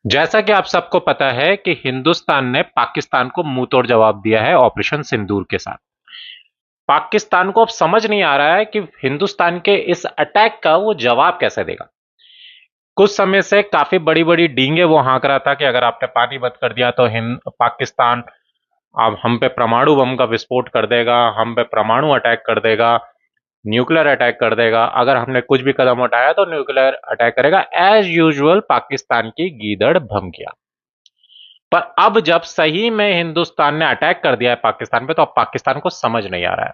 जैसा कि आप सबको पता है कि हिंदुस्तान ने पाकिस्तान को मुंहतोड़ जवाब दिया है ऑपरेशन सिंदूर के साथ। पाकिस्तान को अब समझ नहीं आ रहा है कि हिंदुस्तान के इस अटैक का वो जवाब कैसे देगा। कुछ समय से काफी बड़ी बड़ी डींगे वो हाँक रहा था कि अगर आपने पानी बंद कर दिया तो हिंद पाकिस्तान अब हम पे परमाणु बम का विस्फोट कर देगा, हम पे परमाणु अटैक कर देगा, न्यूक्लियर अटैक कर देगा। अगर हमने कुछ भी कदम उठाया तो न्यूक्लियर अटैक करेगा। एज यूजुअल पाकिस्तान की गीदड़ भमकिया। पर अब जब सही में हिंदुस्तान ने अटैक कर दिया है पाकिस्तान पे, तो अब पाकिस्तान को समझ नहीं आ रहा है।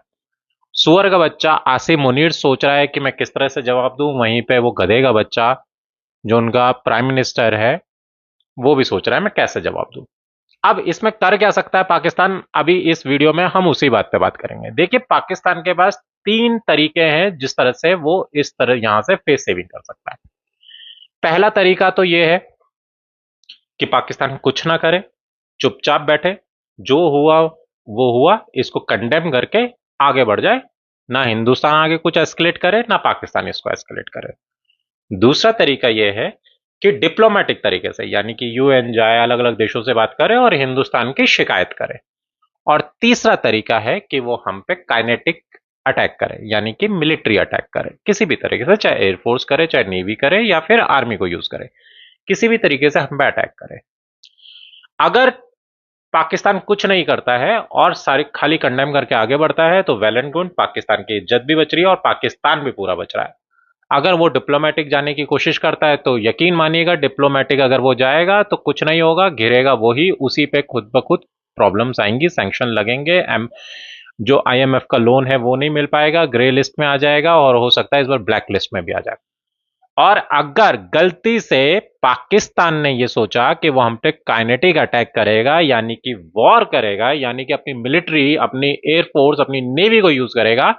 सुअर का बच्चा आसिम मुनीर सोच रहा है कि मैं किस तरह से जवाब दूं, वहीं पे वो गधे का बच्चा जो उनका प्राइम मिनिस्टर है वो भी सोच रहा है मैं कैसे जवाब दूं। अब इसमें कर क्या सकता है पाकिस्तान, अभी इस वीडियो में हम उसी बात पे बात करेंगे। देखिए, पाकिस्तान के पास तीन तरीके हैं जिस तरह से वो इस तरह यहां से फेस सेविंग कर सकता है। पहला तरीका तो ये है कि पाकिस्तान कुछ ना करे, चुपचाप बैठे, जो हुआ वो हुआ, इसको कंडेम करके आगे बढ़ जाए। ना हिंदुस्तान आगे कुछ एस्केलेट करे, ना पाकिस्तान इसको एस्केलेट करे। दूसरा तरीका यह है कि डिप्लोमेटिक तरीके से, यानी कि यूएन जाए, अलग अलग देशों से बात करे और हिंदुस्तान की शिकायत करे। और तीसरा तरीका है कि वो हम पे काइनेटिक अटैक करे, यानी कि मिलिट्री अटैक करे, किसी भी तरीके से, चाहे एयरफोर्स करे, चाहे नेवी करे, या फिर आर्मी को यूज करे, किसी भी तरीके से हम पे अटैक करे। अगर पाकिस्तान कुछ नहीं करता है और सारी खाली कंडेम करके आगे बढ़ता है तो वेल एंड गुड, पाकिस्तान की इज्जत भी बच रही है और पाकिस्तान भी पूरा बच रहा है। अगर वो डिप्लोमेटिक जाने की कोशिश करता है तो यकीन मानिएगा, डिप्लोमेटिक अगर वो जाएगा तो कुछ नहीं होगा, घिरेगा वही, उसी पे खुद ब खुद प्रॉब्लम्स आएंगी, सैंक्शन लगेंगे, जो आईएमएफ का लोन है वो नहीं मिल पाएगा, ग्रे लिस्ट में आ जाएगा और हो सकता है इस बार ब्लैक लिस्ट में भी आ जाए। और अगर गलती से पाकिस्तान ने ये सोचा कि वो हम पे काइनेटिक अटैक करेगा, यानी कि वॉर करेगा, यानी कि अपनी मिलिट्री, अपनी एयरफोर्स, अपनी नेवी को यूज करेगा,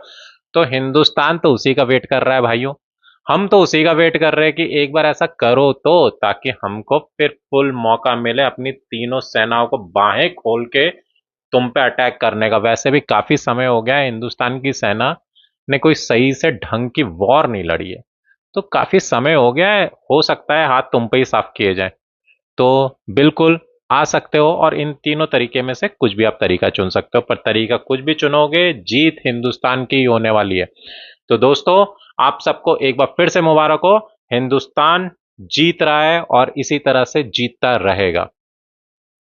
तो हिंदुस्तान तो उसी का वेट कर रहा है भाइयों। हम तो उसी का वेट कर रहे हैं कि एक बार ऐसा करो तो, ताकि हमको फिर फुल मौका मिले अपनी तीनों सेनाओं को बाहें खोल के तुम पे अटैक करने का। वैसे भी काफी समय हो गया है हिंदुस्तान की सेना ने कोई सही से ढंग की वॉर नहीं लड़ी है, तो काफी समय हो गया है, हो सकता है हाथ तुम पे ही साफ किए जाए। तो बिल्कुल आ सकते हो और इन तीनों तरीके में से कुछ भी आप तरीका चुन सकते हो, पर तरीका कुछ भी चुनोगे जीत हिंदुस्तान की होने वाली है। तो दोस्तों, आप सबको एक बार फिर से मुबारक हो, हिंदुस्तान जीत रहा है और इसी तरह से जीतता रहेगा।